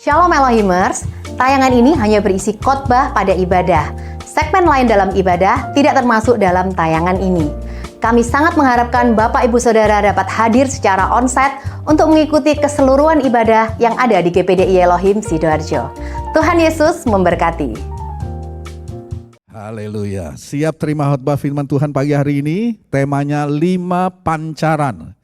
Shalom Elohimers, tayangan ini hanya berisi khotbah pada ibadah. Segmen lain dalam ibadah tidak termasuk dalam tayangan ini. Kami sangat mengharapkan Bapak Ibu Saudara dapat hadir secara onsite untuk mengikuti keseluruhan ibadah yang ada di GPDI Elohim Sidoarjo. Tuhan Yesus memberkati. Haleluya. Siap terima khotbah firman Tuhan pagi hari ini. Temanya 5 pancaran.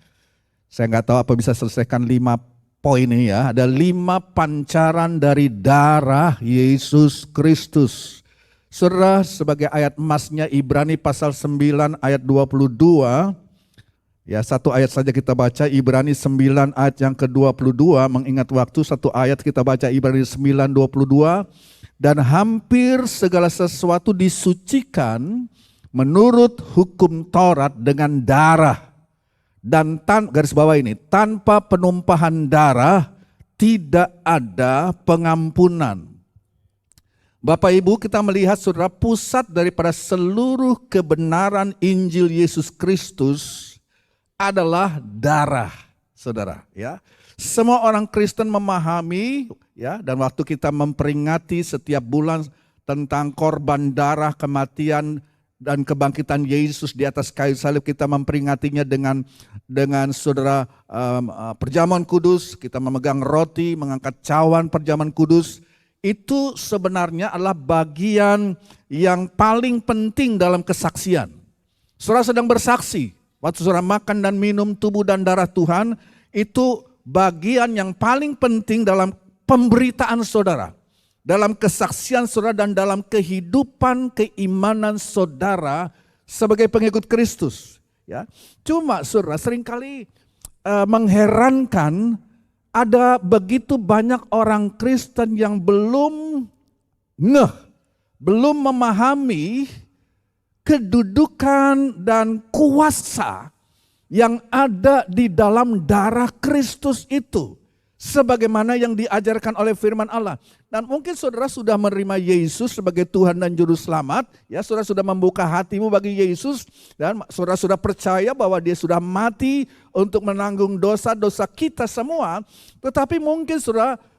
Saya nggak tahu apa bisa selesaikan 5 poin ini ya. Ada 5 pancaran dari darah Yesus Kristus. Saudara, sebagai ayat emasnya Ibrani pasal 9 ayat 22. Ya, satu ayat saja kita baca, Ibrani 9 ayat yang ke-22. Mengingat waktu, satu ayat kita baca Ibrani 9:22. Dan hampir segala sesuatu disucikan menurut hukum Taurat dengan darah. Dan garis bawah ini, tanpa penumpahan darah tidak ada pengampunan. Bapak Ibu, kita melihat saudara, pusat daripada seluruh kebenaran Injil Yesus Kristus adalah darah, saudara. Ya, semua orang Kristen memahami, ya, dan waktu kita memperingati setiap bulan tentang korban darah, kematian dan kebangkitan Yesus di atas kayu salib, kita memperingatinya dengan saudara perjamuan kudus. Kita memegang roti, mengangkat cawan perjamuan kudus. Itu sebenarnya adalah bagian yang paling penting dalam kesaksian. Saudara sedang bersaksi, waktu saudara makan dan minum tubuh dan darah Tuhan, itu bagian yang paling penting dalam pemberitaan saudara, dalam kesaksian saudara, dan dalam kehidupan keimanan saudara sebagai pengikut Kristus. Ya, cuma saudara seringkali mengherankan, ada begitu banyak orang Kristen yang belum memahami kedudukan dan kuasa yang ada di dalam darah Kristus itu, sebagaimana yang diajarkan oleh firman Allah. Dan mungkin saudara sudah menerima Yesus sebagai Tuhan dan Juru Selamat, ya, saudara sudah membuka hatimu bagi Yesus, dan saudara sudah percaya bahwa Dia sudah mati untuk menanggung dosa-dosa kita semua. Tetapi mungkin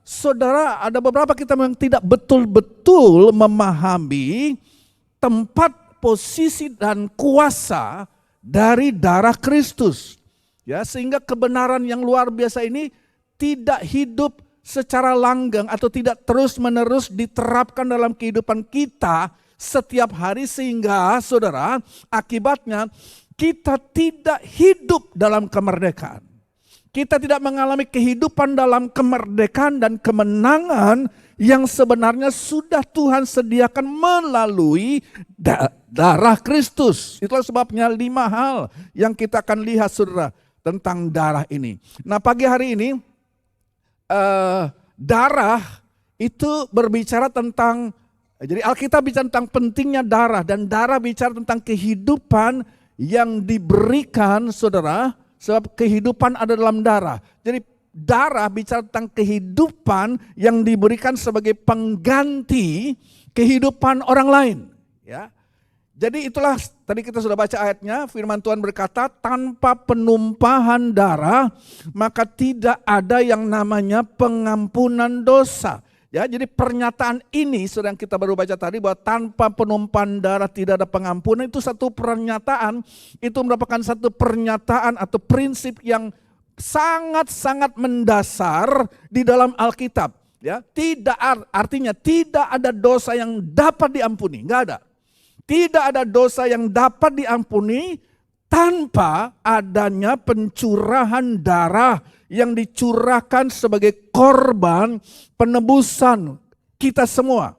saudara ada beberapa kita yang tidak betul-betul memahami tempat, posisi dan kuasa dari darah Kristus. Ya, sehingga kebenaran yang luar biasa ini tidak hidup secara langgeng atau tidak terus-menerus diterapkan dalam kehidupan kita setiap hari, sehingga saudara, akibatnya kita tidak hidup dalam kemerdekaan. Kita tidak mengalami kehidupan dalam kemerdekaan dan kemenangan yang sebenarnya sudah Tuhan sediakan melalui darah Kristus. Itulah sebabnya 5 hal yang kita akan lihat saudara tentang darah ini. Nah, pagi hari ini darah itu berbicara tentang, jadi Alkitab bicara tentang pentingnya darah, dan darah bicara tentang kehidupan yang diberikan saudara, sebab kehidupan ada dalam darah. Jadi darah bicara tentang kehidupan yang diberikan sebagai pengganti kehidupan orang lain, ya. Jadi itulah tadi kita sudah baca ayatnya, firman Tuhan berkata, tanpa penumpahan darah maka tidak ada yang namanya pengampunan dosa. Ya, jadi pernyataan ini saudara yang kita baru baca tadi, bahwa tanpa penumpahan darah tidak ada pengampunan, itu satu pernyataan, itu merupakan satu pernyataan atau prinsip yang sangat-sangat mendasar di dalam Alkitab. Ya, artinya tidak ada dosa yang dapat diampuni, enggak ada. Tidak ada dosa yang dapat diampuni tanpa adanya pencurahan darah yang dicurahkan sebagai korban penebusan kita semua.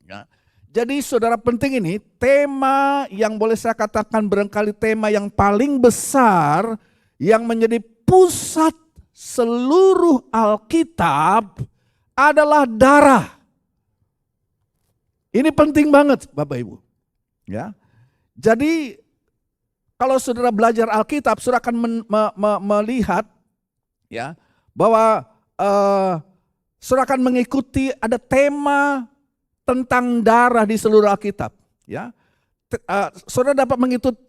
Ya. Jadi saudara, penting ini, tema yang boleh saya katakan barangkali tema yang paling besar yang menjadi pusat seluruh Alkitab adalah darah. Ini penting banget Bapak Ibu. Ya, jadi kalau saudara belajar Alkitab, saudara akan melihat, ya, bahwa saudara akan mengikuti ada tema tentang darah di seluruh Alkitab. Ya, saudara dapat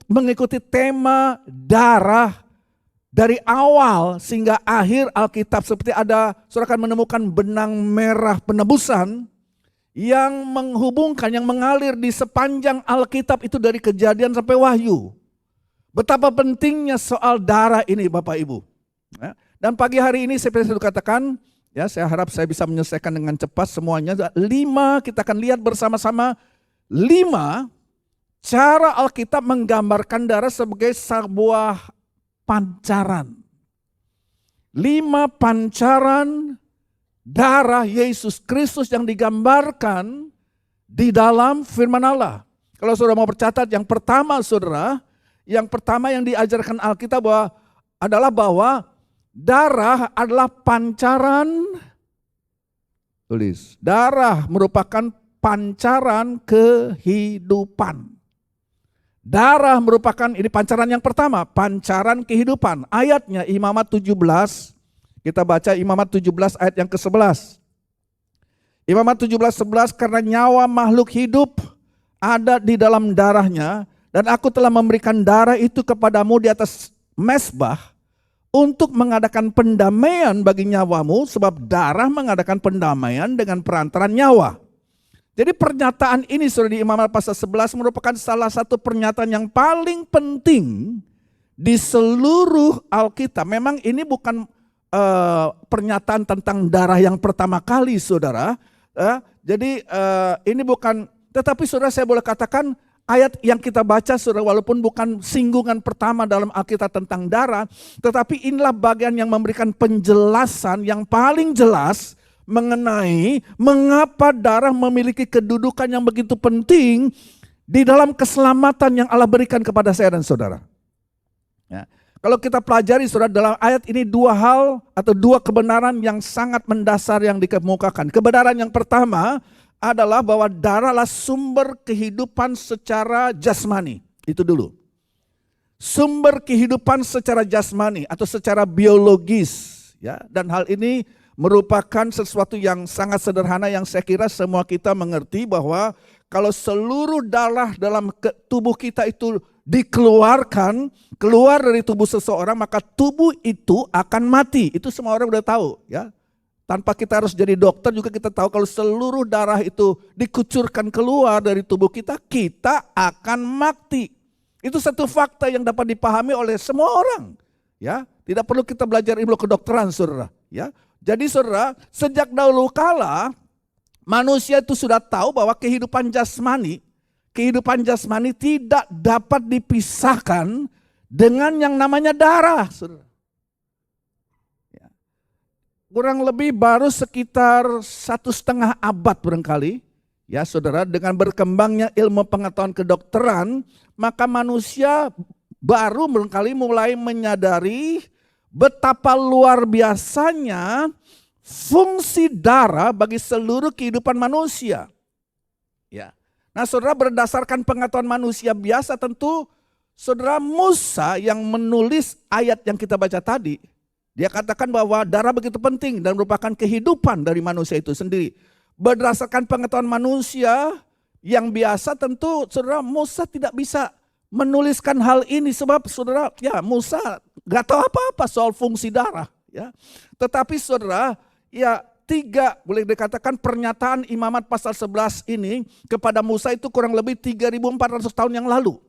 mengikuti tema darah Dari awal sehingga akhir Alkitab seperti ada, saudara akan menemukan benang merah penebusan yang menghubungkan, yang mengalir di sepanjang Alkitab itu dari Kejadian sampai Wahyu. Betapa pentingnya soal darah ini Bapak Ibu. Ya, dan pagi hari ini seperti saya katakan, ya saya harap saya bisa menyelesaikan dengan cepat semuanya. 5, kita akan lihat bersama-sama 5 cara Alkitab menggambarkan darah sebagai sebuah pancaran. 5 pancaran darah Yesus Kristus yang digambarkan di dalam firman Allah. Kalau saudara mau bercatat, yang pertama saudara, yang pertama yang diajarkan Alkitab adalah bahwa darah adalah pancaran, tulis, darah merupakan pancaran kehidupan. Darah merupakan, ini pancaran yang pertama, pancaran kehidupan. Ayatnya Imamat 17, kita baca Imamat 17 ayat yang ke-11. Imamat 17:11, karena nyawa makhluk hidup ada di dalam darahnya, dan aku telah memberikan darah itu kepadamu di atas mezbah untuk mengadakan pendamaian bagi nyawamu, sebab darah mengadakan pendamaian dengan perantaran nyawa. Jadi pernyataan ini sudah di Imamat pasal 11 merupakan salah satu pernyataan yang paling penting di seluruh Alkitab. Memang ini bukan pernyataan tentang darah yang pertama kali saudara. Jadi ini bukan, tetapi saudara saya boleh katakan ayat yang kita baca saudara walaupun bukan singgungan pertama dalam Alkitab tentang darah. Tetapi inilah bagian yang memberikan penjelasan yang paling jelas mengenai mengapa darah memiliki kedudukan yang begitu penting di dalam keselamatan yang Allah berikan kepada saya dan saudara. Ya. Kalau kita pelajari saudara dalam ayat ini 2 hal atau 2 kebenaran yang sangat mendasar yang dikemukakan. Kebenaran yang pertama adalah bahwa darah adalah sumber kehidupan secara jasmani. Itu dulu. Sumber kehidupan secara jasmani atau secara biologis. Ya. Dan hal ini merupakan sesuatu yang sangat sederhana yang saya kira semua kita mengerti bahwa kalau seluruh darah dalam tubuh kita itu dikeluarkan, keluar dari tubuh seseorang, maka tubuh itu akan mati. Itu semua orang udah tahu ya. Tanpa kita harus jadi dokter juga kita tahu kalau seluruh darah itu dikucurkan keluar dari tubuh kita, kita akan mati. Itu satu fakta yang dapat dipahami oleh semua orang. Ya, tidak perlu kita belajar ilmu kedokteran, saudara. Ya, jadi saudara, sejak dahulu kala manusia itu sudah tahu bahwa kehidupan jasmani tidak dapat dipisahkan dengan yang namanya darah. Saudara. Ya. Kurang lebih baru sekitar 1,5 abad barangkali, ya saudara, dengan berkembangnya ilmu pengetahuan kedokteran, maka manusia baru barangkali mulai menyadari betapa luar biasanya fungsi darah bagi seluruh kehidupan manusia. Ya. Nah saudara, berdasarkan pengetahuan manusia biasa tentu saudara Musa yang menulis ayat yang kita baca tadi, dia katakan bahwa darah begitu penting dan merupakan kehidupan dari manusia itu sendiri. Berdasarkan pengetahuan manusia yang biasa tentu saudara Musa tidak bisa menuliskan hal ini sebab saudara ya Musa gak tahu apa-apa soal fungsi darah ya. Tetapi saudara ya 3 boleh dikatakan pernyataan Imamat pasal 11 ini kepada Musa itu kurang lebih 3.400 tahun yang lalu.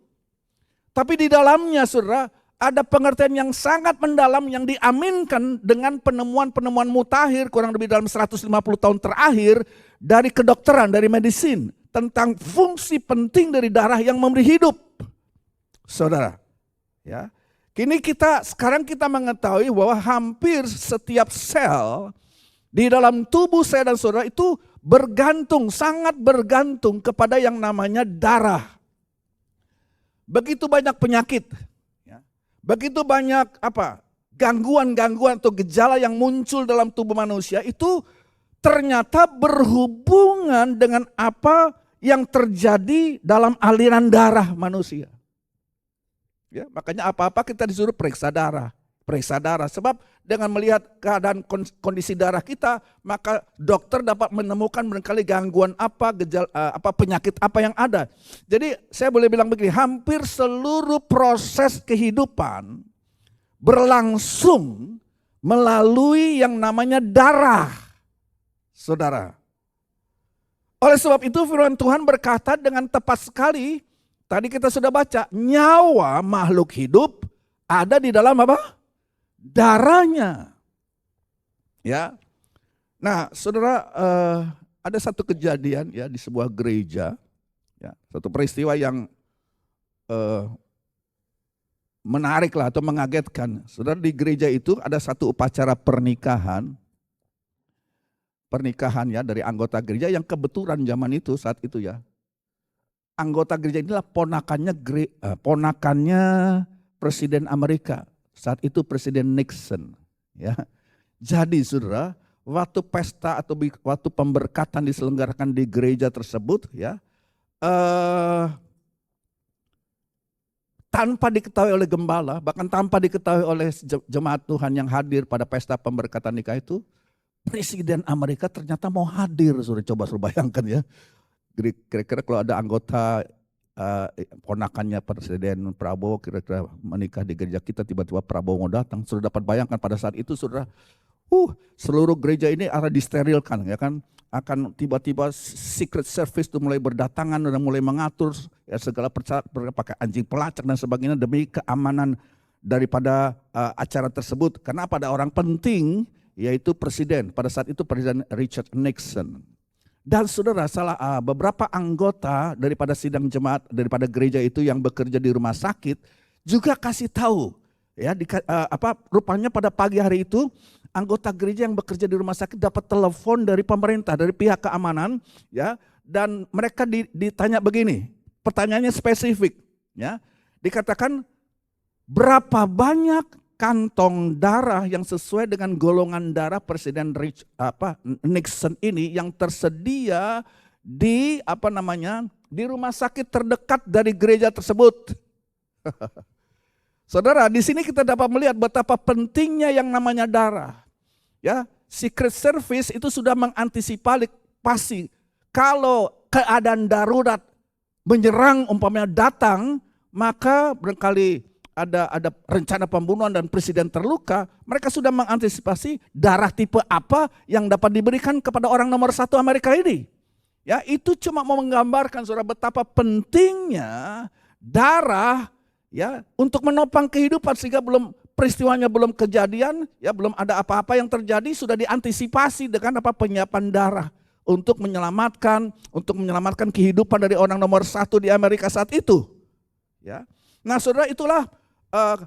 Tapi di dalamnya saudara ada pengertian yang sangat mendalam yang diaminkan dengan penemuan-penemuan mutakhir kurang lebih dalam 150 tahun terakhir dari kedokteran, dari medisin tentang fungsi penting dari darah yang memberi hidup. Saudara, ya. Sekarang kita mengetahui bahwa hampir setiap sel di dalam tubuh saya dan saudara itu bergantung, sangat bergantung kepada yang namanya darah. Begitu banyak penyakit, ya. Begitu banyak gangguan-gangguan atau gejala yang muncul dalam tubuh manusia itu ternyata berhubungan dengan apa yang terjadi dalam aliran darah manusia. Ya, makanya apa-apa kita disuruh periksa darah. Sebab dengan melihat keadaan kondisi darah kita, maka dokter dapat menemukan barangkali gangguan penyakit apa yang ada. Jadi saya boleh bilang begini, hampir seluruh proses kehidupan berlangsung melalui yang namanya darah, saudara. Oleh sebab itu firman Tuhan berkata dengan tepat sekali, tadi kita sudah baca, nyawa makhluk hidup ada di dalam apa? Darahnya. Ya. Nah, saudara, ada satu kejadian ya di sebuah gereja, ya, satu peristiwa yang menarik lah atau mengagetkan. Saudara, di gereja itu ada satu upacara pernikahan ya dari anggota gereja yang kebetulan zaman itu saat itu ya. Anggota gereja inilah ponakannya Presiden Amerika. Saat itu Presiden Nixon ya. Jadi saudara, waktu pesta atau waktu pemberkatan diselenggarakan di gereja tersebut ya, tanpa diketahui oleh gembala, bahkan tanpa diketahui oleh jemaat Tuhan yang hadir pada pesta pemberkatan nikah itu, Presiden Amerika ternyata mau hadir. Sudah coba bayangkan ya. Kira-kira kalau ada anggota ponakannya Presiden Prabowo kira-kira menikah di gereja kita, tiba-tiba Prabowo mau datang. Sudah dapat bayangkan pada saat itu saudara, seluruh gereja ini akan disterilkan ya kan. Akan tiba-tiba Secret Service itu mulai berdatangan dan mulai mengatur ya, segala pakai anjing pelacak dan sebagainya demi keamanan daripada acara tersebut. Karena pada orang penting yaitu presiden, pada saat itu Presiden Richard Nixon. Dan saudara, beberapa anggota daripada sidang jemaat daripada gereja itu yang bekerja di rumah sakit juga kasih tahu ya, rupanya pada pagi hari itu anggota gereja yang bekerja di rumah sakit dapat telepon dari pemerintah, dari pihak keamanan ya, dan mereka ditanya begini, pertanyaannya spesifik ya. Dikatakan berapa banyak kantong darah yang sesuai dengan golongan darah Presiden Nixon ini yang tersedia di di rumah sakit terdekat dari gereja tersebut. Saudara, di sini kita dapat melihat betapa pentingnya yang namanya darah. Ya, Secret Service itu sudah mengantisipasi kalau keadaan darurat menyerang umpamanya datang, maka barangkali ada rencana pembunuhan dan presiden terluka, mereka sudah mengantisipasi darah tipe apa yang dapat diberikan kepada orang nomor 1 Amerika ini. Ya, itu cuma mau menggambarkan saudara betapa pentingnya darah ya untuk menopang kehidupan, sehingga peristiwanya belum kejadian, ya belum ada apa-apa yang terjadi, sudah diantisipasi dengan penyiapan darah untuk menyelamatkan kehidupan dari orang nomor 1 di Amerika saat itu. Ya. Nah, saudara, itulah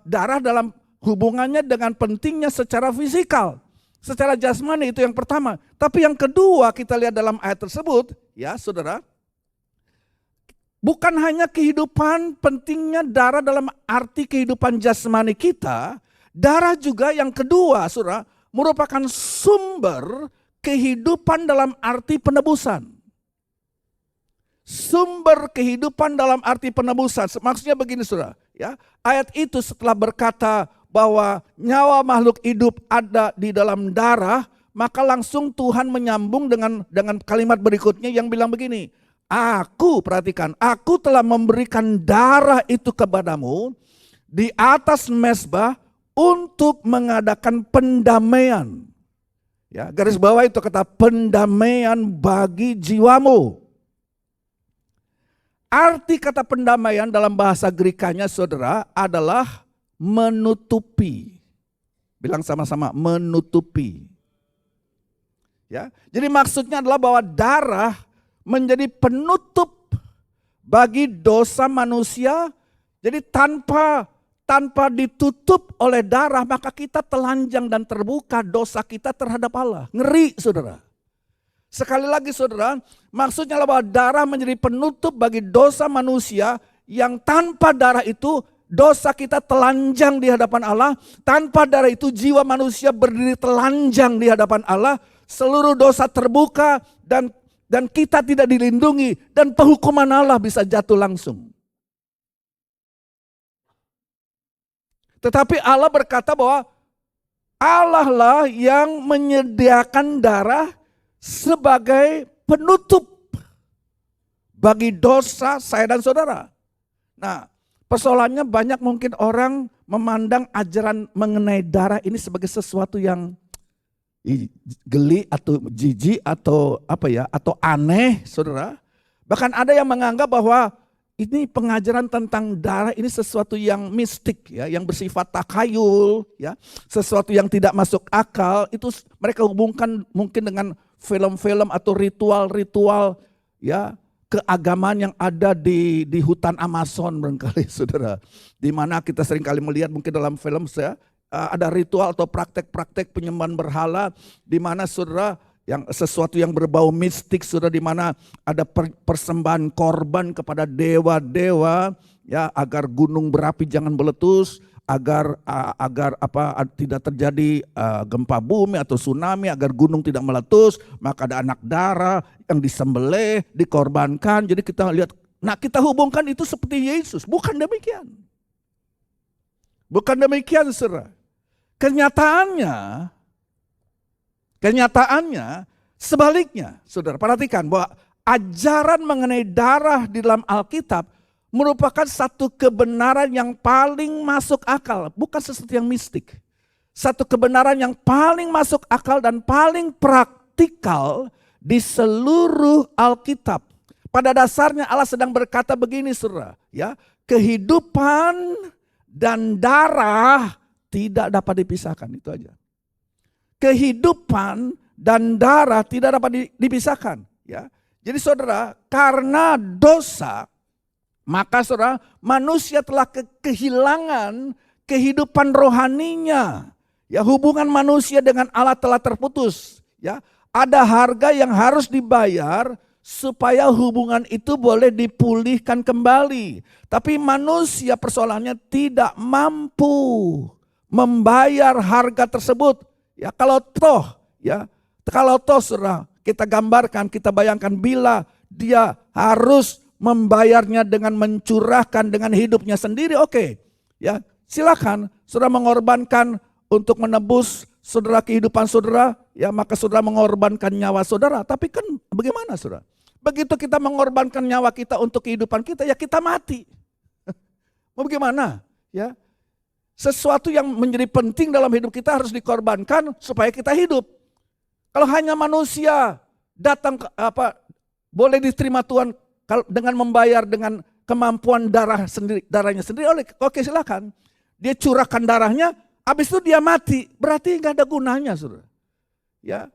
darah dalam hubungannya dengan pentingnya secara fisikal, secara jasmani, itu yang pertama. Tapi yang kedua kita lihat dalam ayat tersebut, ya saudara, bukan hanya kehidupan pentingnya darah dalam arti kehidupan jasmani kita, darah juga yang kedua saudara merupakan sumber kehidupan dalam arti penebusan. Sumber kehidupan dalam arti penebusan. Maksudnya begini saudara, ya. Ayat itu setelah berkata bahwa nyawa makhluk hidup ada di dalam darah, maka langsung Tuhan menyambung dengan kalimat berikutnya yang bilang begini, perhatikan, aku telah memberikan darah itu kepadamu di atas mezbah untuk mengadakan pendamaian. Ya, garis bawah itu kata pendamaian bagi jiwamu. Arti kata pendamaian dalam bahasa Grekanya saudara adalah menutupi. Bilang sama-sama, menutupi. Ya, jadi maksudnya adalah bahwa darah menjadi penutup bagi dosa manusia. Jadi tanpa ditutup oleh darah, maka kita telanjang dan terbuka dosa kita terhadap Allah. Ngeri saudara. Sekali lagi saudara, maksudnya adalah bahwa darah menjadi penutup bagi dosa manusia yang tanpa darah itu dosa kita telanjang di hadapan Allah. Tanpa darah itu jiwa manusia berdiri telanjang di hadapan Allah. Seluruh dosa terbuka dan kita tidak dilindungi dan penghukuman Allah bisa jatuh langsung. Tetapi Allah berkata bahwa Allah lah yang menyediakan darah sebagai penutup bagi dosa saya dan saudara. Nah, Persoalannya banyak mungkin orang memandang ajaran mengenai darah ini sebagai sesuatu yang geli atau jijik atau atau aneh, saudara. Bahkan ada yang menganggap bahwa ini pengajaran tentang darah ini sesuatu yang mistik ya, yang bersifat takhayul ya, sesuatu yang tidak masuk akal. Itu mereka hubungkan mungkin dengan film-film atau ritual-ritual ya, keagamaan yang ada di hutan Amazon barangkali saudara. Di mana kita sering kali melihat mungkin dalam film ada ritual atau praktek-praktek penyembahan berhala di mana saudara yang sesuatu yang berbau mistik saudara, di mana ada persembahan korban kepada dewa-dewa ya, agar gunung berapi jangan meletus, agar tidak terjadi gempa bumi atau tsunami, agar gunung tidak meletus, maka ada anak darah yang disembelih, dikorbankan. Jadi kita lihat, nah kita hubungkan itu seperti Yesus. Bukan demikian. Bukan demikian saudara. Kenyataannya sebaliknya, saudara. Perhatikan bahwa ajaran mengenai darah di dalam Alkitab merupakan satu kebenaran yang paling masuk akal, bukan sesuatu yang mistik. Satu kebenaran yang paling masuk akal dan paling praktikal di seluruh Alkitab. Pada dasarnya Allah sedang berkata begini saudara, ya, kehidupan dan darah tidak dapat dipisahkan, itu aja. Kehidupan dan darah tidak dapat dipisahkan, ya. Jadi saudara, karena dosa, maka saudara, manusia telah kehilangan kehidupan rohaninya. Ya, hubungan manusia dengan Allah telah terputus, ya. Ada harga yang harus dibayar supaya hubungan itu boleh dipulihkan kembali. Tapi manusia persoalannya tidak mampu membayar harga tersebut. Ya, kalau toh saudara, kita gambarkan, kita bayangkan bila dia harus membayarnya dengan mencurahkan dengan hidupnya sendiri, oke. Ya, silakan saudara mengorbankan untuk menebus saudara kehidupan saudara, ya maka saudara mengorbankan nyawa saudara. Tapi kan bagaimana saudara? Begitu kita mengorbankan nyawa kita untuk kehidupan kita, ya kita mati. Mau bagaimana? Ya. Sesuatu yang menjadi penting dalam hidup kita harus dikorbankan supaya kita hidup. Kalau hanya manusia datang boleh diterima Tuhan dengan membayar dengan kemampuan darahnya sendiri, oke silakan. Dia curahkan darahnya, habis itu dia mati, berarti nggak ada gunanya, saudara. Ya,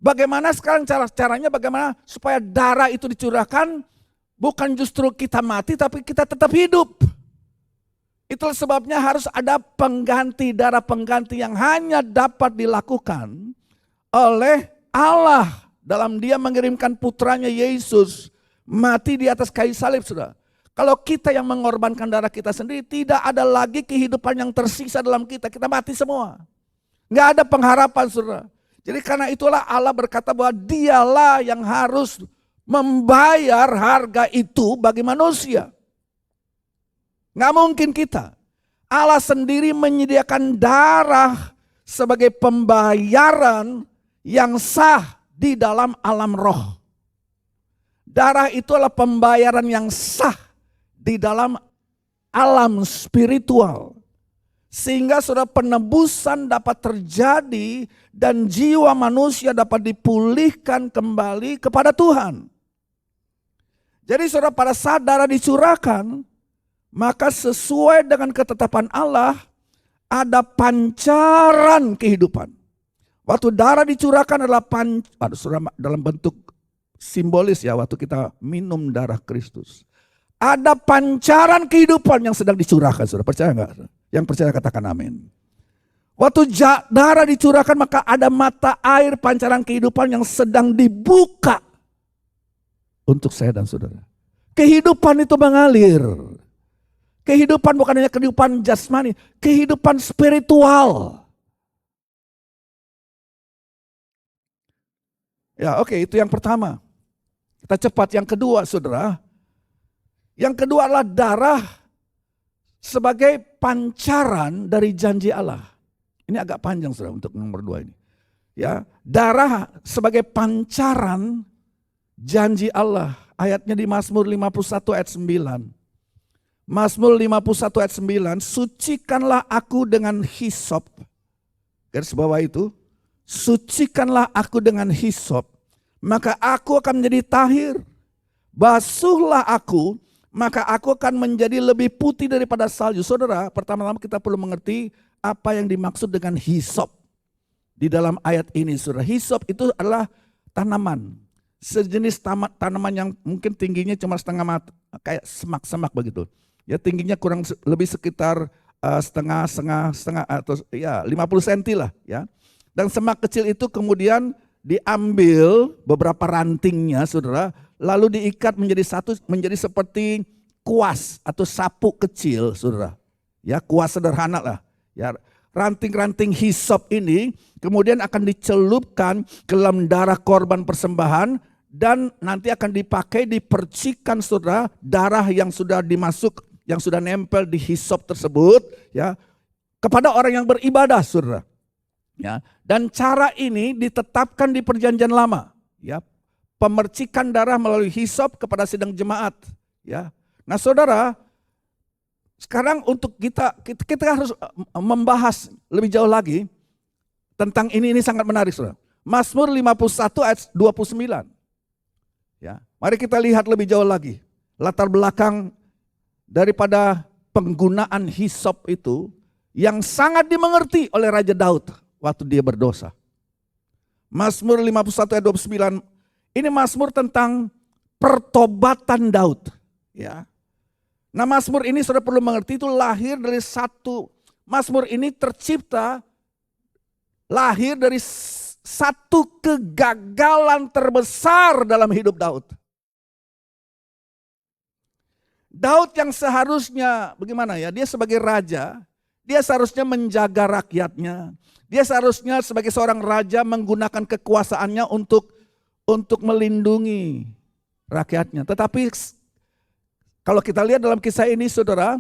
bagaimana sekarang caranya bagaimana supaya darah itu dicurahkan, bukan justru kita mati, tapi kita tetap hidup. Itulah sebabnya harus ada darah pengganti yang hanya dapat dilakukan oleh Allah dalam Dia mengirimkan putranya Yesus mati di atas kayu salib, saudara. Kalau kita yang mengorbankan darah kita sendiri, tidak ada lagi kehidupan yang tersisa dalam kita. Kita mati semua. Nggak ada pengharapan, saudara. Jadi karena itulah Allah berkata bahwa Dialah yang harus membayar harga itu bagi manusia. Nggak mungkin kita. Allah sendiri menyediakan darah sebagai pembayaran yang sah di dalam alam roh. Darah itu adalah pembayaran yang sah di dalam alam spiritual. Sehingga saudara, penebusan dapat terjadi dan jiwa manusia dapat dipulihkan kembali kepada Tuhan. Jadi saudara, pada saat darah dicurahkan, maka sesuai dengan ketetapan Allah ada pancaran kehidupan. Waktu darah dicurahkan adalah dalam bentuk simbolis ya, waktu kita minum darah Kristus. Ada pancaran kehidupan yang sedang dicurahkan, saudara. Percaya enggak? Yang percaya katakan amin. Waktu darah dicurahkan maka ada mata air pancaran kehidupan yang sedang dibuka untuk saya dan saudara. Kehidupan itu mengalir. Kehidupan bukan hanya kehidupan jasmani, kehidupan spiritual. Ya oke, itu yang pertama. Kita cepat, yang kedua saudara. Yang kedua adalah darah sebagai pancaran dari janji Allah. Ini agak panjang saudara untuk nomor 2 ini. Ya, darah sebagai pancaran janji Allah. Ayatnya di Mazmur 51 ayat 9. Mazmur 51 ayat 9, sucikanlah aku dengan hisop. Garis bawah itu, sucikanlah aku dengan hisop, maka aku akan menjadi tahir. Basuhlah aku, maka aku akan menjadi lebih putih daripada salju. Saudara, pertama-tama kita perlu mengerti apa yang dimaksud dengan hisop. Di dalam ayat ini, saudara, hisop itu adalah tanaman. Sejenis tanaman yang mungkin tingginya cuma setengah mata, kayak semak-semak begitu. Ya, tingginya kurang lebih sekitar setengah atau ya 50 cm lah ya. Dan semak kecil itu kemudian diambil beberapa rantingnya, saudara, lalu diikat menjadi seperti kuas atau sapu kecil, saudara. Ya, kuas sederhana lah. Ya, ranting-ranting hisop ini kemudian akan dicelupkan ke dalam darah korban persembahan dan nanti akan dipakai dipercikan, saudara, darah yang sudah nempel di hisop tersebut ya kepada orang yang beribadah, saudara. Ya, dan cara ini ditetapkan di Perjanjian Lama, ya. Pemercikan darah melalui hisop kepada sidang jemaat, ya. Nah, saudara, sekarang untuk kita harus membahas lebih jauh lagi tentang ini sangat menarik, saudara. Mazmur 51 ayat 29. Ya, mari kita lihat lebih jauh lagi latar belakang daripada penggunaan hisop itu yang sangat dimengerti oleh Raja Daud waktu dia berdosa. Mazmur 51 ayat 29, ini mazmur tentang pertobatan Daud. Ya. Nah, mazmur ini saudara perlu mengerti itu lahir dari mazmur ini lahir dari satu kegagalan terbesar dalam hidup Daud. Daud yang seharusnya bagaimana ya, dia sebagai raja, dia seharusnya menjaga rakyatnya. Dia seharusnya sebagai seorang raja menggunakan kekuasaannya untuk melindungi rakyatnya. Tetapi kalau kita lihat dalam kisah ini, saudara,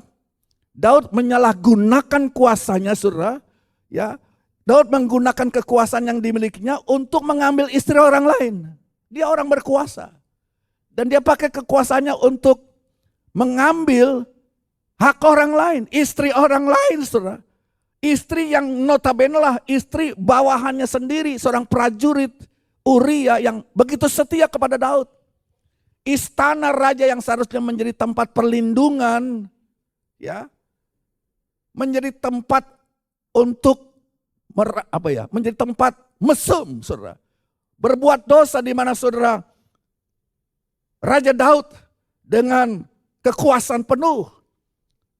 Daud menyalahgunakan kuasanya, saudara. Ya, Daud menggunakan kekuasaan yang dimilikinya untuk mengambil istri orang lain. Dia orang berkuasa. Dan dia pakai kekuasaannya untuk mengambil hak orang lain, istri orang lain, saudara. Istri yang notabene lah istri bawahannya sendiri, seorang prajurit Uria yang begitu setia kepada Daud. Istana raja yang seharusnya menjadi tempat perlindungan, ya, menjadi tempat untuk menjadi tempat mesum, saudara. Berbuat dosa di mana, saudara, Raja Daud dengan kekuasaan penuh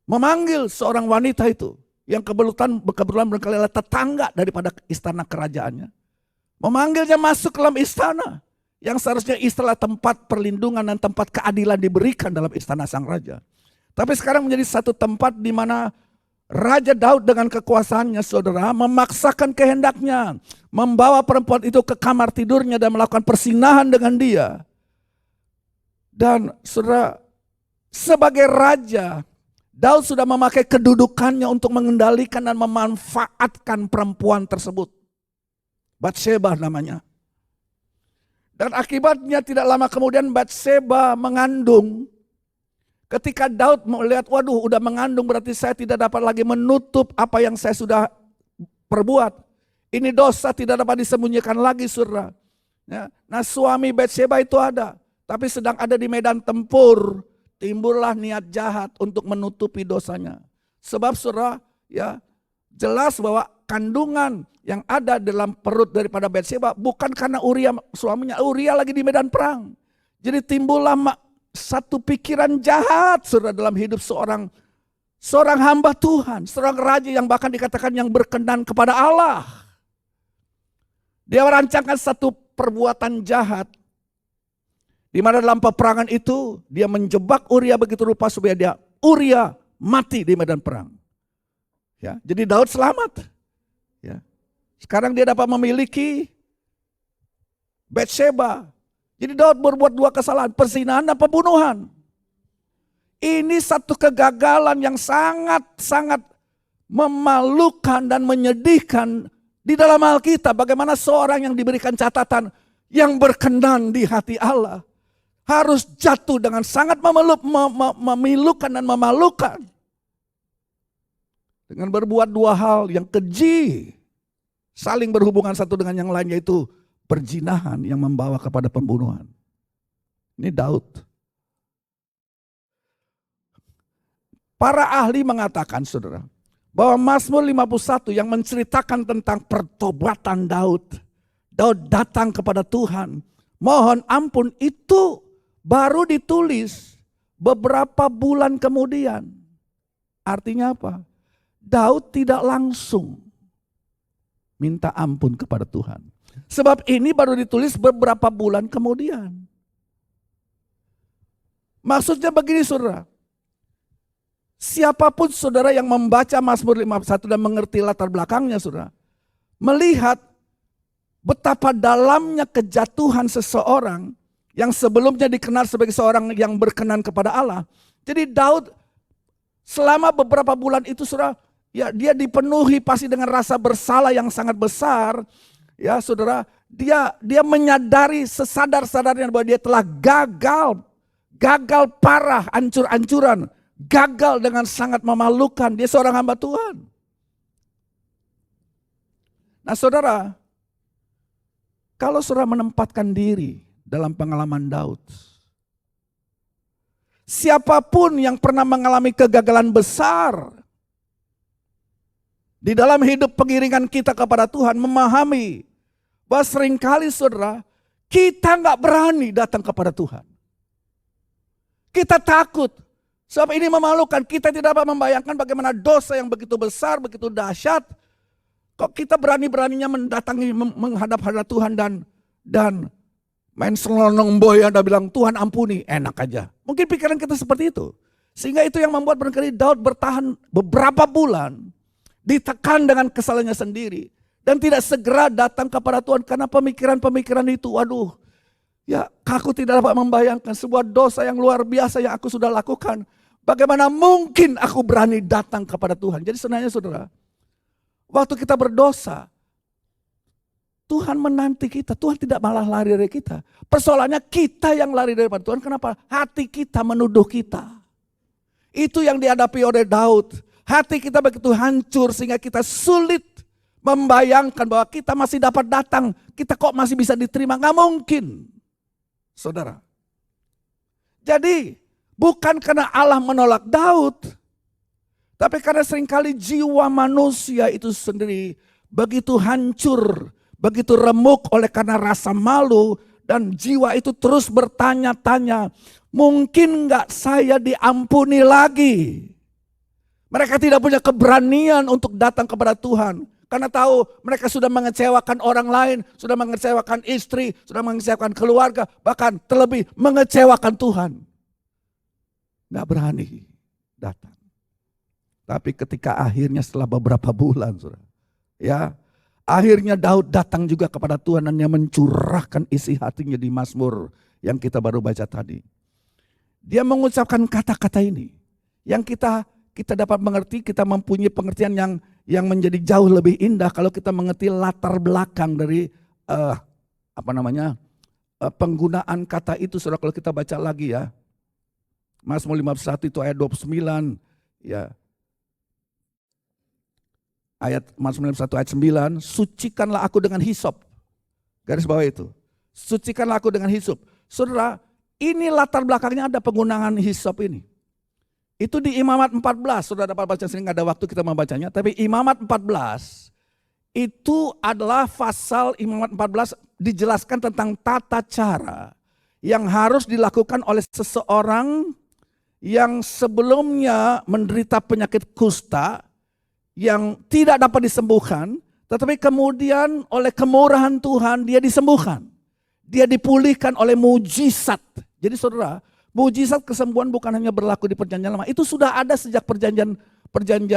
memanggil seorang wanita itu yang kebetulan berkali adalah tetangga daripada istana kerajaannya. Memanggilnya masuk ke dalam istana yang seharusnya istilah tempat perlindungan dan tempat keadilan diberikan dalam istana sang raja. Tapi sekarang menjadi satu tempat di mana Raja Daud dengan kekuasaannya, saudara, memaksakan kehendaknya, membawa perempuan itu ke kamar tidurnya dan melakukan persinahan dengan dia. Dan saudara, sebagai raja, Daud sudah memakai kedudukannya untuk mengendalikan dan memanfaatkan perempuan tersebut. Batseba namanya. Dan akibatnya tidak lama kemudian Batseba mengandung. Ketika Daud melihat, waduh udah mengandung berarti saya tidak dapat lagi menutup apa yang saya sudah perbuat. Ini dosa tidak dapat disembunyikan lagi, saudara. Ya. Nah, suami Batseba itu ada, tapi sedang ada di medan tempur. Timbullah niat jahat untuk menutupi dosanya. Sebab, saudara, ya, jelas bahwa kandungan yang ada dalam perut daripada Batseba bukan karena Uria suaminya. Uria lagi di medan perang. Jadi timbullah satu pikiran jahat, saudara, dalam hidup seorang hamba Tuhan, seorang raja yang bahkan dikatakan yang berkenan kepada Allah. Dia merancangkan satu perbuatan jahat, di mana dalam peperangan itu dia menjebak Uria begitu rupa supaya Uria mati di medan perang. Ya, jadi Daud selamat. Ya. Sekarang dia dapat memiliki Batseba. Jadi Daud berbuat dua kesalahan, perzinahan dan pembunuhan. Ini satu kegagalan yang sangat-sangat memalukan dan menyedihkan di dalam Alkitab. Bagaimana seorang yang diberikan catatan yang berkenan di hati Allah, harus jatuh dengan sangat memilukan dan memalukan. Dengan berbuat dua hal yang keji. Saling berhubungan satu dengan yang lain, yaitu perzinahan yang membawa kepada pembunuhan. Ini Daud. Para ahli mengatakan, saudara, bahwa Mazmur 51 yang menceritakan tentang pertobatan Daud. Daud datang kepada Tuhan, mohon ampun, itu baru ditulis beberapa bulan kemudian. Artinya apa? Daud tidak langsung minta ampun kepada Tuhan. Sebab ini baru ditulis beberapa bulan kemudian. Maksudnya begini, saudara. Siapapun saudara yang membaca Mazmur 51 dan mengerti latar belakangnya, saudara, melihat betapa dalamnya kejatuhan seseorang yang sebelumnya dikenal sebagai seorang yang berkenan kepada Allah. Jadi Daud selama beberapa bulan itu, saudara, ya dia dipenuhi pasti dengan rasa bersalah yang sangat besar. Ya saudara, dia menyadari sesadar-sadarnya bahwa dia telah gagal parah, hancur-hancuran, gagal dengan sangat memalukan. Dia seorang hamba Tuhan. Nah saudara, kalau saudara menempatkan diri dalam pengalaman Daud, siapapun yang pernah mengalami kegagalan besar di dalam hidup pengiringan kita kepada Tuhan, memahami bahwa seringkali saudara, kita nggak berani datang kepada Tuhan. Kita takut. Sebab ini memalukan, kita tidak dapat membayangkan bagaimana dosa yang begitu besar, begitu dahsyat. Kok kita berani-beraninya mendatangi, menghadap-hadap Tuhan dan main selonong boy dan bilang, Tuhan ampuni, enak aja. Mungkin pikiran kita seperti itu. Sehingga itu yang membuat barangkali Daud bertahan beberapa bulan, ditekan dengan kesalahannya sendiri. Dan tidak segera datang kepada Tuhan karena pemikiran-pemikiran itu, waduh, ya aku tidak dapat membayangkan sebuah dosa yang luar biasa yang aku sudah lakukan. Bagaimana mungkin aku berani datang kepada Tuhan? Jadi sebenarnya saudara, waktu kita berdosa, Tuhan menanti kita. Tuhan tidak malah lari dari kita. Persoalannya kita yang lari daripada Tuhan. Kenapa? Hati kita menuduh kita. Itu yang dihadapi oleh Daud. Hati kita begitu hancur sehingga kita sulit membayangkan bahwa kita masih dapat datang. Kita kok masih bisa diterima? Nggak mungkin, saudara. Jadi bukan karena Allah menolak Daud, tapi karena seringkali jiwa manusia itu sendiri begitu hancur, begitu remuk oleh karena rasa malu, dan jiwa itu terus bertanya-tanya, mungkin nggak saya diampuni lagi? Mereka tidak punya keberanian untuk datang kepada Tuhan. Karena tahu mereka sudah mengecewakan orang lain, sudah mengecewakan istri, sudah mengecewakan keluarga, bahkan terlebih mengecewakan Tuhan. Nggak berani datang. Tapi ketika akhirnya setelah beberapa bulan, saudara, ya, akhirnya Daud datang juga kepada Tuhan dan dia mencurahkan isi hatinya di Mazmur yang kita baru baca tadi. Dia mengucapkan kata-kata ini yang kita dapat mengerti, kita mempunyai pengertian yang menjadi jauh lebih indah kalau kita mengerti latar belakang dari penggunaan kata itu, saudara. Kalau kita baca lagi ya, Mazmur 51 itu ayat 29, ya. Ayat Mazmur 51 ayat 9, sucikanlah aku dengan hisop. Garis bawah itu. Sucikanlah aku dengan hisop. Saudara, ini latar belakangnya ada penggunaan hisop ini. Itu di Imamat 14, saudara dapat baca, sering ada waktu kita membacanya. Tapi Imamat 14 itu adalah pasal Imamat 14 dijelaskan tentang tata cara yang harus dilakukan oleh seseorang yang sebelumnya menderita penyakit kusta yang tidak dapat disembuhkan, tetapi kemudian oleh kemurahan Tuhan dia disembuhkan. Dia dipulihkan oleh mujizat. Jadi saudara, mujizat kesembuhan bukan hanya berlaku di perjanjian lama, itu sudah ada sejak perjanjian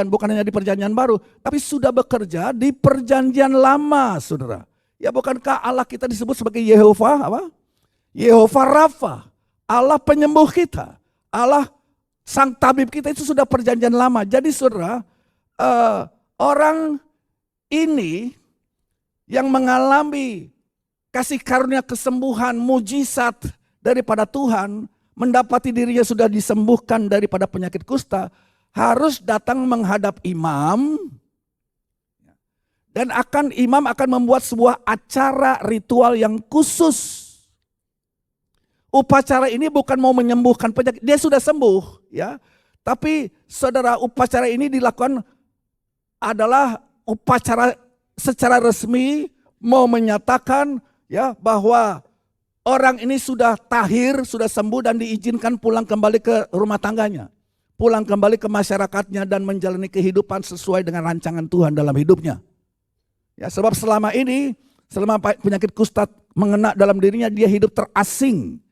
bukan hanya di perjanjian baru, tapi sudah bekerja di perjanjian lama, saudara. Ya bukankah Allah kita disebut sebagai Yehova apa? Yehova Rafa, Allah penyembuh kita, Allah sang tabib kita, itu sudah perjanjian lama. Jadi saudara, orang ini yang mengalami kasih karunia kesembuhan, mujizat daripada Tuhan, mendapati dirinya sudah disembuhkan daripada penyakit kusta, harus datang menghadap imam, dan imam akan membuat sebuah acara ritual yang khusus. Upacara ini bukan mau menyembuhkan penyakit, dia sudah sembuh, ya. Tapi saudara, upacara ini dilakukan adalah upacara secara resmi mau menyatakan ya bahwa orang ini sudah tahir, sudah sembuh dan diizinkan pulang kembali ke rumah tangganya. Pulang kembali ke masyarakatnya dan menjalani kehidupan sesuai dengan rancangan Tuhan dalam hidupnya. Ya, sebab selama ini, selama penyakit kusta mengena dalam dirinya, dia hidup terasing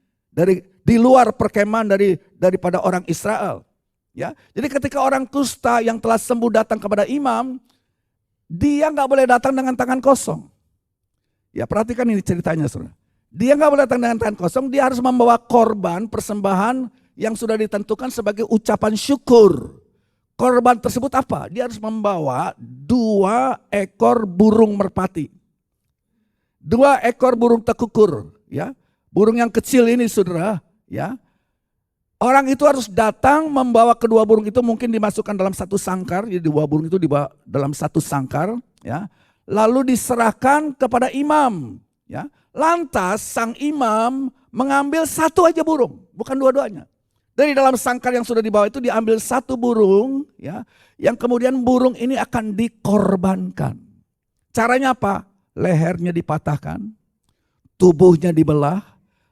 di luar perkemahan daripada orang Israel. Ya, jadi ketika orang kusta yang telah sembuh datang kepada imam, dia nggak boleh datang dengan tangan kosong. Ya, perhatikan ini ceritanya, saudara. Dia nggak boleh datang dengan tangan kosong, dia harus membawa korban persembahan yang sudah ditentukan sebagai ucapan syukur. Korban tersebut apa? Dia harus membawa 2 ekor burung merpati. 2 ekor burung tekukur, ya. Burung yang kecil ini, saudara, ya. Orang itu harus datang membawa kedua burung itu, mungkin dimasukkan dalam satu sangkar, jadi 2 burung itu dibawa dalam satu sangkar, ya. Lalu diserahkan kepada imam, ya. Lantas sang imam mengambil 1 aja burung, bukan dua-duanya. Dari dalam sangkar yang sudah dibawa itu diambil 1 burung, ya, yang kemudian burung ini akan dikorbankan. Caranya apa? Lehernya dipatahkan, tubuhnya dibelah,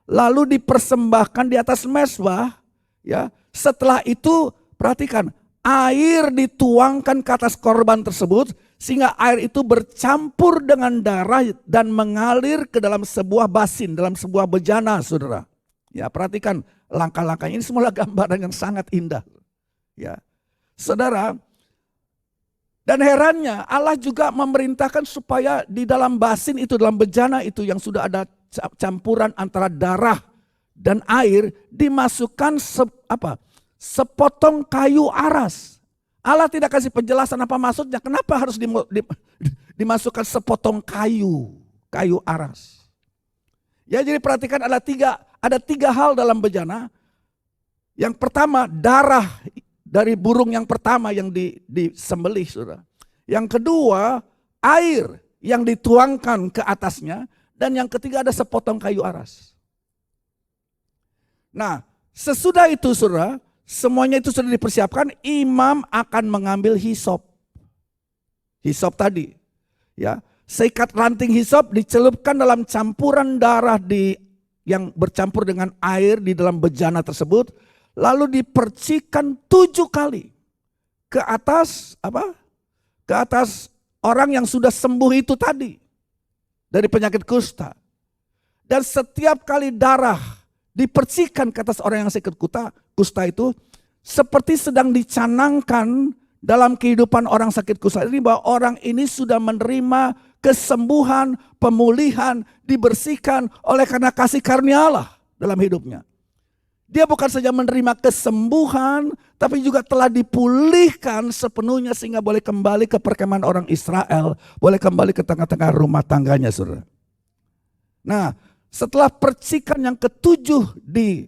lalu dipersembahkan di atas mezbah. Ya, setelah itu perhatikan, air dituangkan ke atas korban tersebut sehingga air itu bercampur dengan darah dan mengalir ke dalam sebuah basin, dalam sebuah bejana, saudara. Ya, perhatikan langkah-langkahnya, ini semua gambaran yang sangat indah. Ya, saudara, dan herannya Allah juga memerintahkan supaya di dalam basin itu, dalam bejana itu yang sudah ada campuran antara darah dan air, dimasukkan sepotong kayu aras. Allah tidak kasih penjelasan apa maksudnya, kenapa harus dimasukkan sepotong kayu aras. Ya, jadi perhatikan ada tiga hal dalam bejana. Yang pertama, darah dari burung yang pertama yang disembelih, saudara. Yang kedua, air yang dituangkan ke atasnya. Dan yang ketiga ada sepotong kayu aras. Nah, sesudah itu, saudara, semuanya itu sudah dipersiapkan, imam akan mengambil hisop. Hisop tadi, ya. Seikat ranting hisop dicelupkan dalam campuran darah yang bercampur dengan air di dalam bejana tersebut, lalu dipercikan 7 kali ke atas Ke atas orang yang sudah sembuh itu tadi dari penyakit kusta. Dan setiap kali darah dipercikan ke atas orang yang sakit kusta itu, seperti sedang dicanangkan dalam kehidupan orang sakit kusta ini bahwa orang ini sudah menerima kesembuhan, pemulihan, dibersihkan oleh karena kasih karunia Allah dalam hidupnya. Dia bukan saja menerima kesembuhan, tapi juga telah dipulihkan sepenuhnya sehingga boleh kembali ke perkemahan orang Israel, boleh kembali ke tengah-tengah rumah tangganya, saudara. Nah, setelah percikan yang ke-7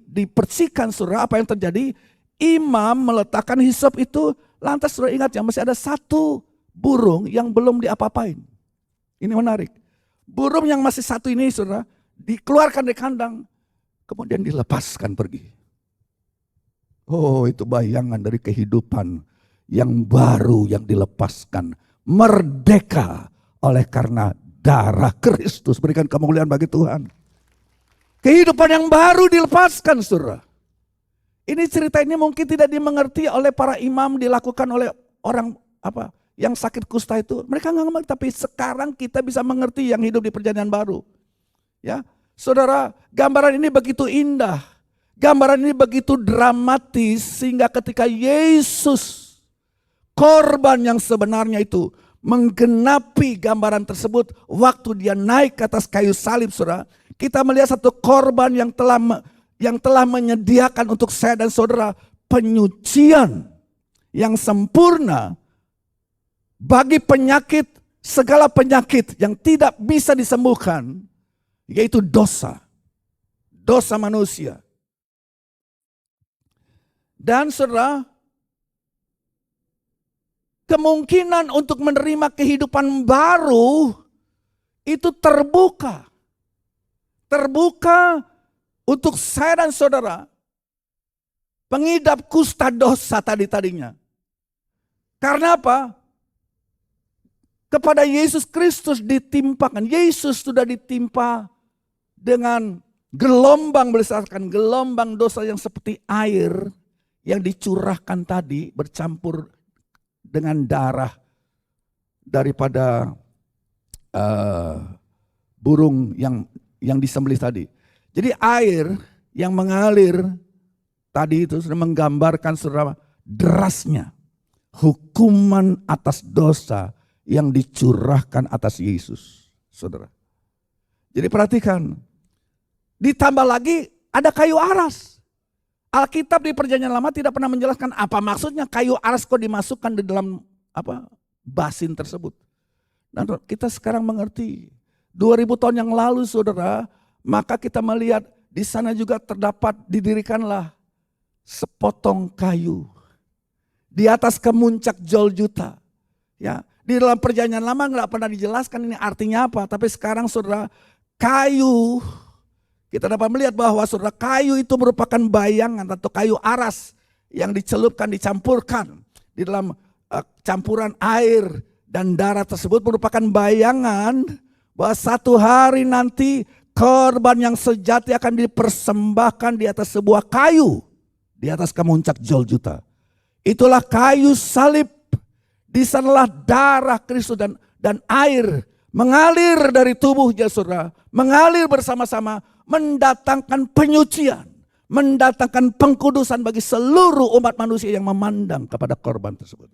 dipercikan, saudara, apa yang terjadi? Imam meletakkan hisop itu, lantas saudara ingat ya, masih ada 1 burung yang belum diapa-apain. Ini menarik. Burung yang masih 1 ini, saudara, dikeluarkan dari kandang, kemudian dilepaskan pergi. Oh, itu bayangan dari kehidupan yang baru yang dilepaskan. Merdeka oleh karena darah Kristus. Berikan kemuliaan bagi Tuhan. Kehidupan yang baru dilepaskan, saudara. Ini cerita ini mungkin tidak dimengerti oleh para imam, dilakukan oleh orang yang sakit kusta itu. Mereka nggak mengerti, tapi sekarang kita bisa mengerti yang hidup di perjanjian baru. Ya, saudara, gambaran ini begitu indah. Gambaran ini begitu dramatis sehingga ketika Yesus, korban yang sebenarnya itu, menggenapi gambaran tersebut waktu dia naik ke atas kayu salib, saudara. Kita melihat satu korban yang telah menyediakan untuk saya dan saudara penyucian yang sempurna bagi penyakit, segala penyakit yang tidak bisa disembuhkan, yaitu dosa. dosa manusia. Dan saudara, kemungkinan untuk menerima kehidupan baru itu terbuka. Terbuka untuk saya dan saudara, pengidap kusta dosa tadinya. Karena apa? Kepada Yesus Kristus ditimpakan. Yesus sudah ditimpa dengan gelombang, berdasarkan gelombang dosa yang seperti air yang dicurahkan tadi bercampur dengan darah daripada burung yang disembelih tadi. Jadi air yang mengalir tadi itu sudah menggambarkan saudara derasnya hukuman atas dosa yang dicurahkan atas Yesus, saudara. Jadi perhatikan, ditambah lagi ada kayu aras. Alkitab di Perjanjian Lama tidak pernah menjelaskan apa maksudnya kayu aras kok dimasukkan di dalam basin tersebut. Dan kita sekarang mengerti, 2000 tahun yang lalu saudara, maka kita melihat di sana juga terdapat didirikanlah sepotong kayu di atas kemuncak Golgota. Ya, di dalam Perjanjian Lama nggak pernah dijelaskan ini artinya apa, tapi sekarang saudara, kayu kita dapat melihat bahwa saudara kayu itu merupakan bayangan atau kayu aras yang dicelupkan, dicampurkan di dalam campuran air dan darah tersebut merupakan bayangan bahwa satu hari nanti korban yang sejati akan dipersembahkan di atas sebuah kayu di atas kemuncak Golgota. Itulah kayu salib. Di sanalah darah Kristus dan air mengalir dari tubuhnya saudara, mengalir bersama-sama, mendatangkan penyucian, mendatangkan pengkudusan bagi seluruh umat manusia yang memandang kepada korban tersebut.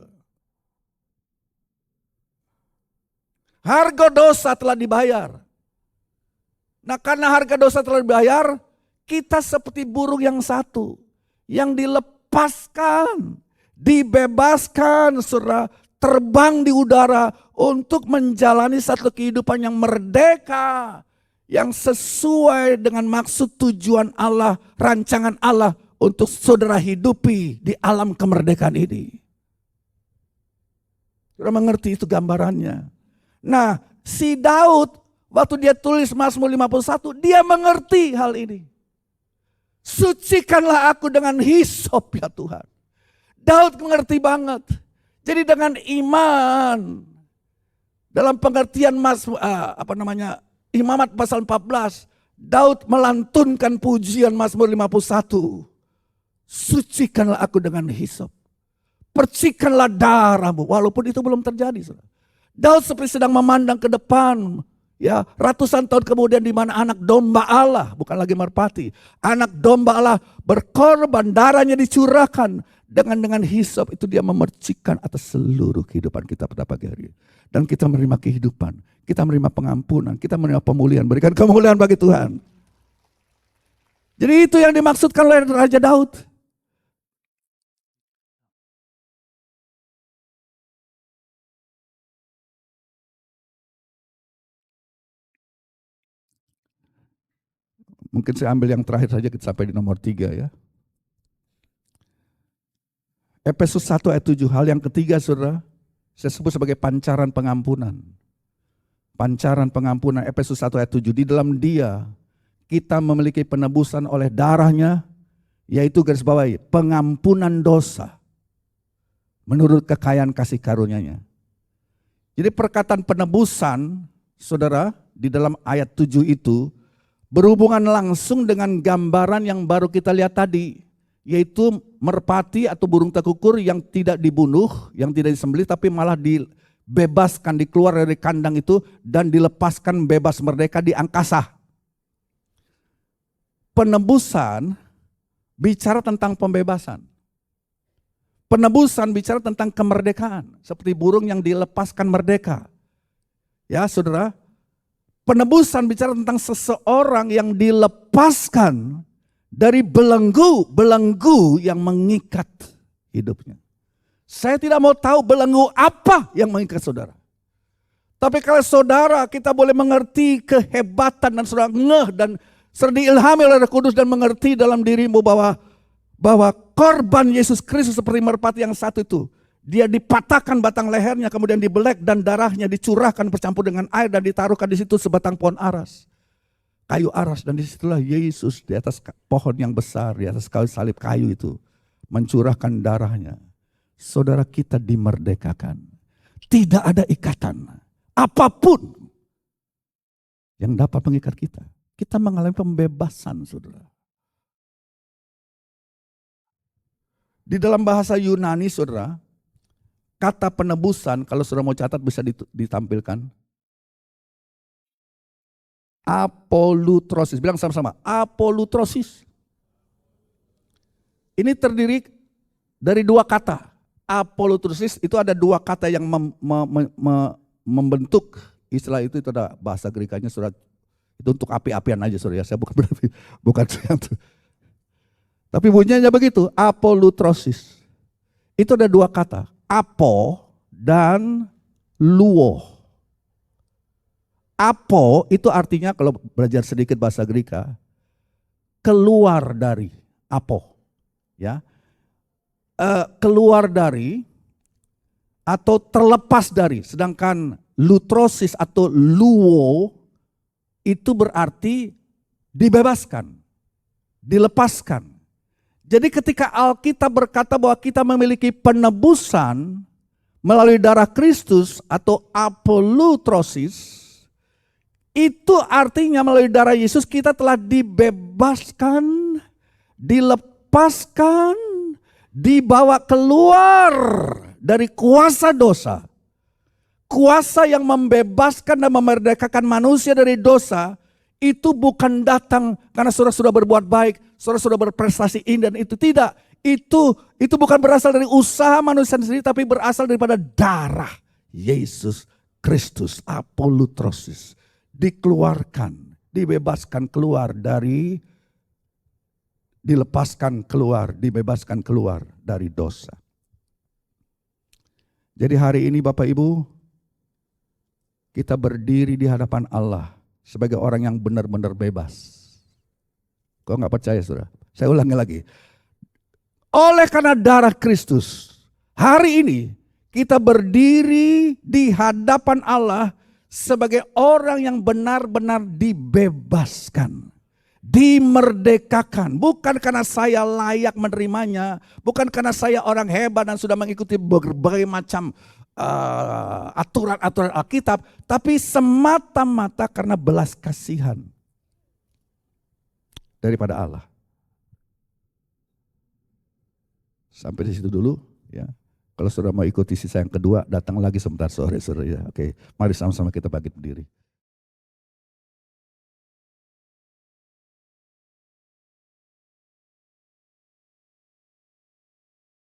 Harga dosa telah dibayar. Nah, karena harga dosa telah dibayar, kita seperti burung yang satu yang dilepaskan, dibebaskan, saudara, terbang di udara untuk menjalani satu kehidupan yang merdeka, yang sesuai dengan maksud tujuan Allah, rancangan Allah untuk saudara hidupi di alam kemerdekaan ini. Saudara mengerti itu gambarannya. Nah, si Daud waktu dia tulis Mazmur 51, dia mengerti hal ini. Sucikanlah aku dengan hisop ya Tuhan. Daud mengerti banget. Jadi dengan iman, dalam pengertian Imamat pasal 14, Daud melantunkan pujian Mazmur 51. Sucikanlah aku dengan hisop. Percikanlah darahmu, walaupun itu belum terjadi. Daud seperti sedang memandang ke depan. Ya, ratusan tahun kemudian di mana anak domba Allah, bukan lagi merpati, anak domba Allah berkorban, darahnya dicurahkan. Dengan hisop itu dia memercikkan atas seluruh kehidupan kita pada pagi hari. Dan kita menerima kehidupan, kita menerima pengampunan, kita menerima pemulihan, berikan kemuliaan bagi Tuhan. Jadi itu yang dimaksudkan oleh Raja Daud. Mungkin saya ambil yang terakhir saja, kita sampai di nomor 3 ya. Efesus 1 ayat 7, hal yang ketiga saudara, saya sebut sebagai pancaran pengampunan. Pancaran pengampunan, Efesus 1 ayat 7, di dalam dia kita memiliki penebusan oleh darahnya, yaitu garis bawahi, pengampunan dosa menurut kekayaan kasih karunia-Nya. Jadi perkataan penebusan, saudara, di dalam ayat 7 itu berhubungan langsung dengan gambaran yang baru kita lihat tadi, yaitu merpati atau burung tekukur yang tidak dibunuh, yang tidak disembelih, tapi malah dibebaskan, dikeluar dari kandang itu dan dilepaskan bebas merdeka di angkasa. Penebusan bicara tentang pembebasan. Penebusan bicara tentang kemerdekaan, seperti burung yang dilepaskan merdeka. Ya saudara, penebusan bicara tentang seseorang yang dilepaskan dari belenggu yang mengikat hidupnya. Saya tidak mau tahu belenggu apa yang mengikat saudara. Tapi kalau saudara kita boleh mengerti kehebatan dan saudara ngeh dan saudara diilhami oleh Roh Kudus dan mengerti dalam dirimu bahwa korban Yesus Kristus seperti merpati yang satu itu, dia dipatahkan batang lehernya, kemudian dibelek dan darahnya dicurahkan bercampur dengan air dan ditaruhkan di situ sebatang pohon aras, kayu aras, dan disitulah Yesus di atas pohon yang besar, di atas kayu salib kayu itu mencurahkan darahnya. Saudara, kita dimerdekakan, tidak ada ikatan apapun yang dapat mengikat kita. Kita mengalami pembebasan, saudara. Di dalam bahasa Yunani, saudara, kata penebusan, kalau saudara mau catat bisa ditampilkan. Apolutrosis, bilang sama-sama, apolutrosis. Ini terdiri dari dua kata. Apolutrosis itu ada dua kata yang membentuk istilah itu ada bahasa Grekanya, saudara. Itu untuk api-apian aja, saudara. Saya bukan berarti, bukan yang itu. Tapi bunyinya begitu, apolutrosis. Itu ada dua kata, apo dan luo. Apo itu artinya kalau belajar sedikit bahasa Greka, keluar dari, apo, ya, keluar dari atau terlepas dari. Sedangkan lutrosis atau luo itu berarti dibebaskan, dilepaskan. Jadi ketika Alkitab berkata bahwa kita memiliki penebusan melalui darah Kristus atau apolutrosis, itu artinya melalui darah Yesus kita telah dibebaskan, dilepaskan, dibawa keluar dari kuasa dosa. Kuasa yang membebaskan dan memerdekakan manusia dari dosa itu bukan datang karena saudara sudah berbuat baik, saudara sudah berprestasi ini dan itu tidak. Itu bukan berasal dari usaha manusia sendiri, tapi berasal daripada darah Yesus Kristus, apolutrosis. Dikeluarkan, dibebaskan keluar dari, dilepaskan keluar, dibebaskan keluar dari dosa. Jadi hari ini Bapak Ibu, kita berdiri di hadapan Allah sebagai orang yang benar-benar bebas. Kau nggak percaya, saudara? Saya ulangi lagi. Oleh karena darah Kristus, hari ini kita berdiri di hadapan Allah sebagai orang yang benar-benar dibebaskan, dimerdekakan. Bukan karena saya layak menerimanya, bukan karena saya orang hebat dan sudah mengikuti berbagai macam aturan-aturan Alkitab, tapi semata-mata karena belas kasihan daripada Allah. Sampai di situ dulu ya. Kalau saudara mau ikuti sisa yang kedua, datang lagi sebentar sore, saudara ya. Oke, mari sama-sama kita bangkit berdiri.